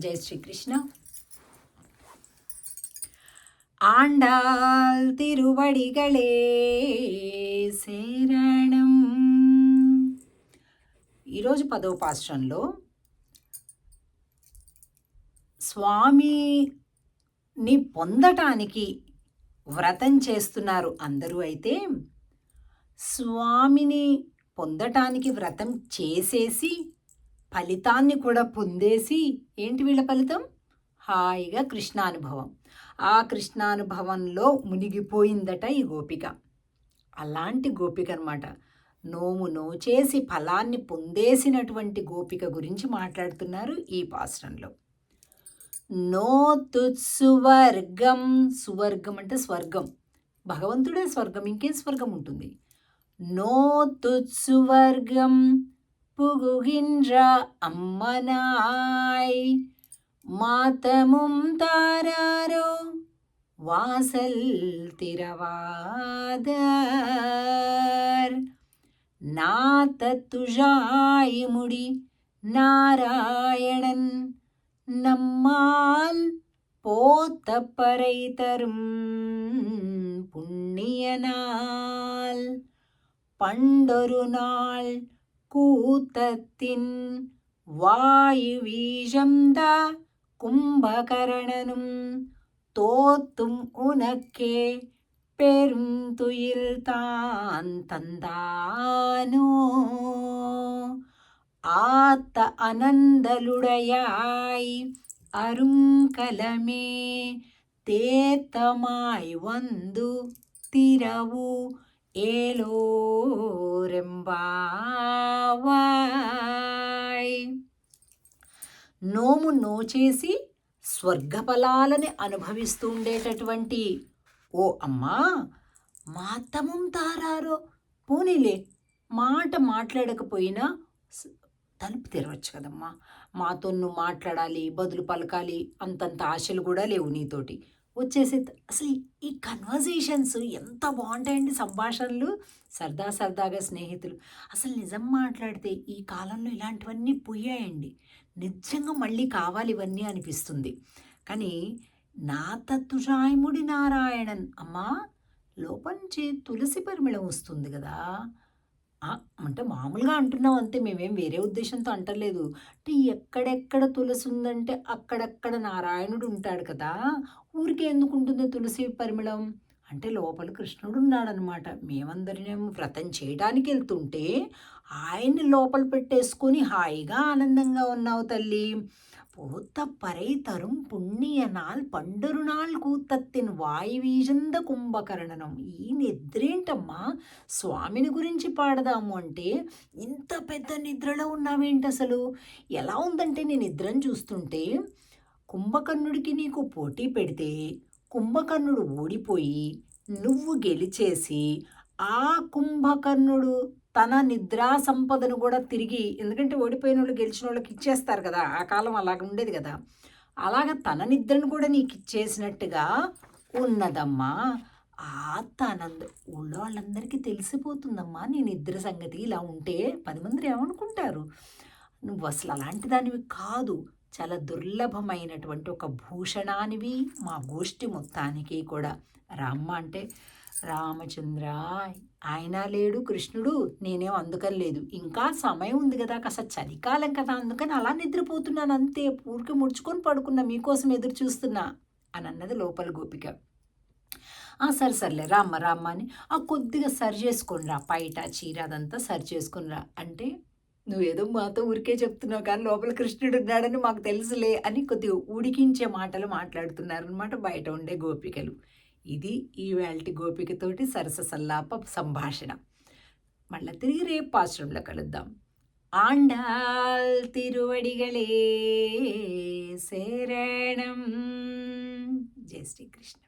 జై శ్రీకృష్ణ. ఆండాల్ తిరువడిగళే శరణం. ఈరోజు 10వ పాశ్రంలో స్వామిని పొందటానికి వ్రతం చేస్తున్నారు అందరూ. అయితే స్వామిని పొందటానికి వ్రతం చేసేసి ఫలితాన్ని కూడా పొందేసి ఏంటి వీళ్ళ ఫలితం? హాయిగా కృష్ణానుభవం. ఆ కృష్ణానుభవంలో మునిగిపోయిందట ఈ గోపిక. అలాంటి గోపిక అనమాట. నోము నోచేసి ఫలాన్ని పొందేసినటువంటి గోపిక గురించి మాట్లాడుతున్నారు ఈ పాశ్రంలో. నోతుత్సువర్గం. సువర్గం అంటే స్వర్గం. భగవంతుడే స్వర్గం, ఇంకేం స్వర్గం ఉంటుంది? నోతుత్సువర్గం புகுகின்ற அம்மனாய் மாத்தமும் தாராரோ வாசல் திறவாதார் நாத்தத்துழாய் முடி நாராயணன் நம்மால் போத்தப்பறை தரும் புண்ணியனால் பண்டொரு நாள் கூத்தத்தின் வாயு வீழந்த கும்பகரணனும் தோத்தும் உனக்கே பெரும் துயில் தான் தந்தானோ ஆத்த அனந்தலுடையாய் அருங்கலமே தேத்தமாய் வந்து திரவு ఏలోరెంబావాయ్. నోము నోచేసి స్వర్గఫలాలని అనుభవిస్తూ ఉండేటటువంటి ఓ అమ్మా, మాతమం తారారో, పోనీలే మాట మాట్లాడకపోయినా తలుపు తెరవచ్చు కదమ్మా. మాతో నువ్వు మాట్లాడాలి, బదులు పలకాలి, అంతంత ఆశలు కూడా లేవు నీతోటి. వచ్చేసి అసలు ఈ కన్వర్జేషన్స్ ఎంత బాగుంటాయండి, సంభాషణలు. సరదాగా స్నేహితులు అసలు నిజం మాట్లాడితే ఈ కాలంలో ఇలాంటివన్నీ పోయాయండి. నిజంగా మళ్ళీ కావాలి ఇవన్నీ అనిపిస్తుంది. కానీ నాతతుషాయముడి నారాయణన్ అమ్మా, లోపంచి తులసి పరిమళం వస్తుంది కదా. అంటే మామూలుగా అంటున్నాం అంతే, మేమేం వేరే ఉద్దేశంతో అంటలేదు. అంటే ఎక్కడెక్కడ తులసి ఉందంటే అక్కడక్కడ నారాయణుడు ఉంటాడు కదా. ఊరికే ఎందుకు ఉంటుంది తులసి పరిమళం? అంటే లోపల కృష్ణుడు ఉన్నాడనమాట. మేమందరినేమో వ్రతం చేయడానికి వెళ్తుంటే ఆయన్ని లోపల పెట్టేసుకొని హాయిగా ఆనందంగా ఉన్నావు తల్లి. పోత్తప్పరై తరుం పుణ్యనాల్ పండరునాள் కూతత్తిన్ వాయువీజంద కుంభకరణనం. ఈ నిద్రేంటమ్మా? స్వామిని గురించి పాడదాము అంటే ఇంత పెద్ద నిద్రలో ఉన్నావేంటి అసలు? ఎలా ఉందంటే నీ నిద్రను చూస్తుంటే, కుంభకర్ణుడికి నీకు పోటీ పెడితే కుంభకర్ణుడు ఓడిపోయి నువ్వు గెలిచేసి ఆ కుంభకర్ణుడు తన నిద్రా సంపదను కూడా తిరిగి, ఎందుకంటే ఓడిపోయిన వాళ్ళు గెలిచిన వాళ్ళకి ఇచ్చేస్తారు కదా, ఆ కాలం అలాగ ఉండేది కదా, అలాగ తన నిద్రను కూడా నీకు ఇచ్చేసినట్టుగా ఉన్నదమ్మా. ఊళ్ళో వాళ్ళందరికీ తెలిసిపోతుందమ్మా నీ నిద్ర సంగతి. ఇలా ఉంటే 10 మంది ఏమనుకుంటారు? నువ్వు అసలు అలాంటి దానివి కాదు, చాలా దుర్లభమైనటువంటి ఒక భూషణానివి మా గోష్ఠి మొత్తానికి కూడా. రామ్మ అంటే రామచంద్ర, ఆయన లేడు కృష్ణుడు, నేనేం అందుకని లేదు, ఇంకా సమయం ఉంది కదా, కాస్త చలికాలం కదా, అందుకని అలా నిద్రపోతున్నాను అంతే, ఊరికి ముడుచుకొని పడుకున్నా, మీకోసం ఎదురు చూస్తున్నా అని అన్నది లోపల గోపిక. సర్లే రామ్మ అని కొద్దిగా సరి చేసుకొని రా, పైట చీర అదంతా సరి చేసుకుని రా అంటే, నువ్వేదో మాతో ఊరికే చెప్తున్నావు కానీ లోపల కృష్ణుడు ఉన్నాడని మాకు తెలుసులే అని కొద్దిగా ఉడికించే మాటలు మాట్లాడుతున్నారనమాట బయట ఉండే గోపికలు. ఇది ఈవేళటి గోపికతోటి సరస సల్లాప సంభాషణ. మళ్ళీ తిరిగి రేపు పాశ్రంలో కలుద్దాం. ఆండాల్ తిరువడిగళే శరణం. జై శ్రీకృష్ణ.